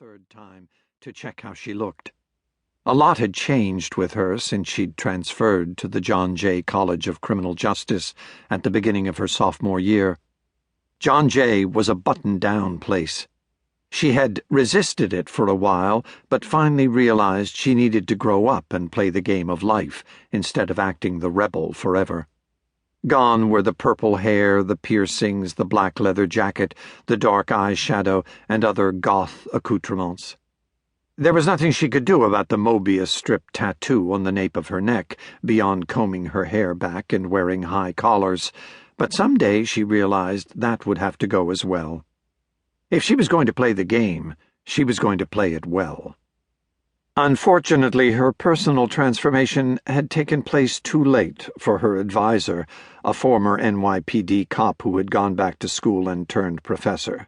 third time to check how she looked. A lot had changed with her since she'd transferred to the John Jay College of Criminal Justice at the beginning of her sophomore year. John Jay was a buttoned-down place. She had resisted it for a while, but finally realized she needed to grow up and play the game of life instead of acting the rebel forever. Gone were the purple hair, the piercings, the black leather jacket, the dark eyeshadow, and other goth accoutrements. There was nothing she could do about the Mobius strip tattoo on the nape of her neck, beyond combing her hair back and wearing high collars, but someday she realized that would have to go as well. If she was going to play the game, she was going to play it well. Unfortunately, her personal transformation had taken place too late for her advisor, a former NYPD cop who had gone back to school and turned professor.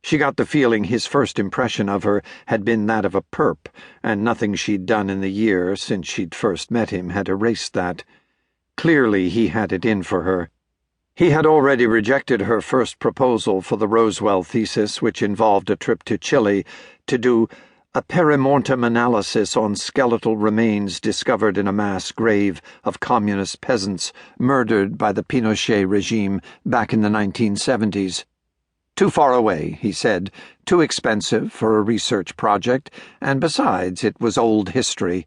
She got the feeling his first impression of her had been that of a perp, and nothing she'd done in the year since she'd first met him had erased that. Clearly he had it in for her. He had already rejected her first proposal for the Roswell thesis, which involved a trip to Chile to do a perimortem analysis on skeletal remains discovered in a mass grave of communist peasants murdered by the Pinochet regime back in the 1970s. Too far away, he said, too expensive for a research project, and besides, it was old history.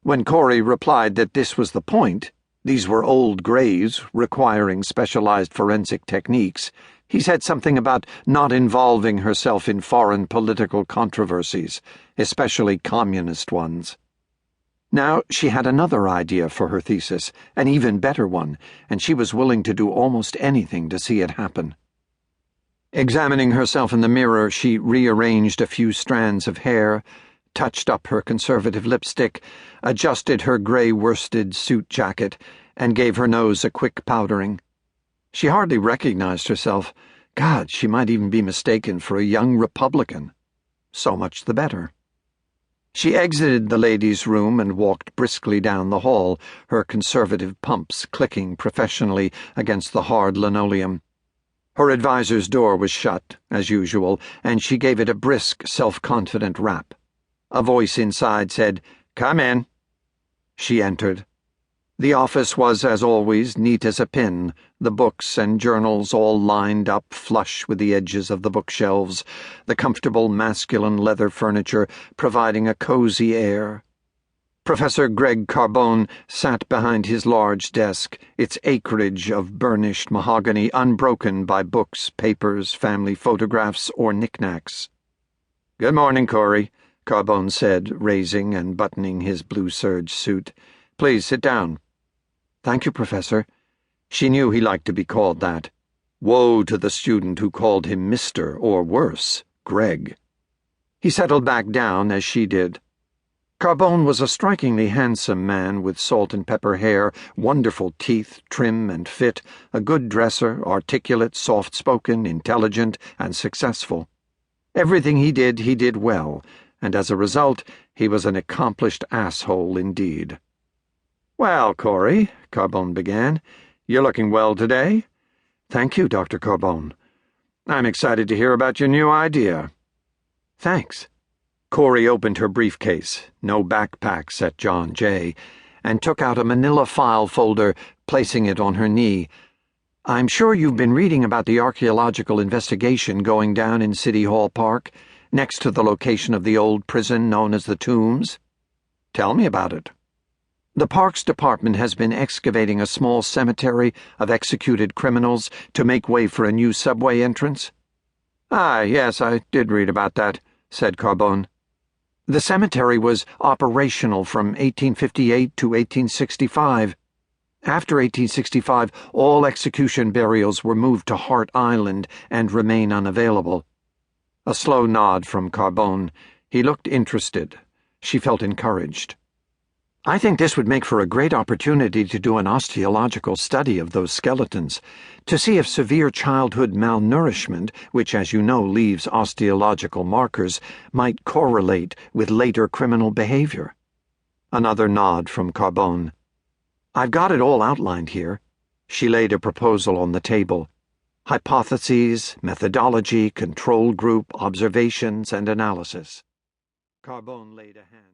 When Corrie replied that this was the point, these were old graves requiring specialized forensic techniques, he said something about not involving herself in foreign political controversies, especially communist ones. Now she had another idea for her thesis, an even better one, and she was willing to do almost anything to see it happen. Examining herself in the mirror, she rearranged a few strands of hair, touched up her conservative lipstick, adjusted her gray worsted suit jacket, and gave her nose a quick powdering. She hardly recognized herself. God, she might even be mistaken for a young Republican. So much the better. She exited the ladies' room and walked briskly down the hall, her conservative pumps clicking professionally against the hard linoleum. Her advisor's door was shut, as usual, and she gave it a brisk, self-confident rap. A voice inside said, "Come in." She entered. The office was, as always, neat as a pin, the books and journals all lined up flush with the edges of the bookshelves, the comfortable masculine leather furniture providing a cozy air. Professor Greg Carbone sat behind his large desk, its acreage of burnished mahogany unbroken by books, papers, family photographs, or knickknacks. "Good morning, Corrie," Carbone said, raising and buttoning his blue serge suit. "Please sit down." "Thank you, Professor." She knew he liked to be called that. Woe to the student who called him Mr., or worse, Greg. He settled back down as she did. Carbone was a strikingly handsome man with salt-and-pepper hair, wonderful teeth, trim and fit, a good dresser, articulate, soft-spoken, intelligent, and successful. Everything he did well, and as a result, he was an accomplished asshole indeed. "Well, Corrie," Carbone began, "you're looking well today." "Thank you, Dr. Carbone." "I'm excited to hear about your new idea." "Thanks." Corrie opened her briefcase, no backpacks at John Jay, and took out a manila file folder, placing it on her knee. "I'm sure you've been reading about the archaeological investigation going down in City Hall Park, next to the location of the old prison known as the Tombs." "Tell me about it." "The Parks Department has been excavating a small cemetery of executed criminals to make way for a new subway entrance." "Ah, yes, I did read about that," said Carbone. "The cemetery was operational from 1858 to 1865. After 1865, all execution burials were moved to Hart Island and remain unavailable." A slow nod from Carbone. He looked interested. She felt encouraged. "I think this would make for a great opportunity to do an osteological study of those skeletons, to see if severe childhood malnourishment, which, as you know, leaves osteological markers, might correlate with later criminal behavior." Another nod from Carbone. "I've got it all outlined here." She laid a proposal on the table. Hypotheses, methodology, control group, observations, and analysis. Carbone laid a hand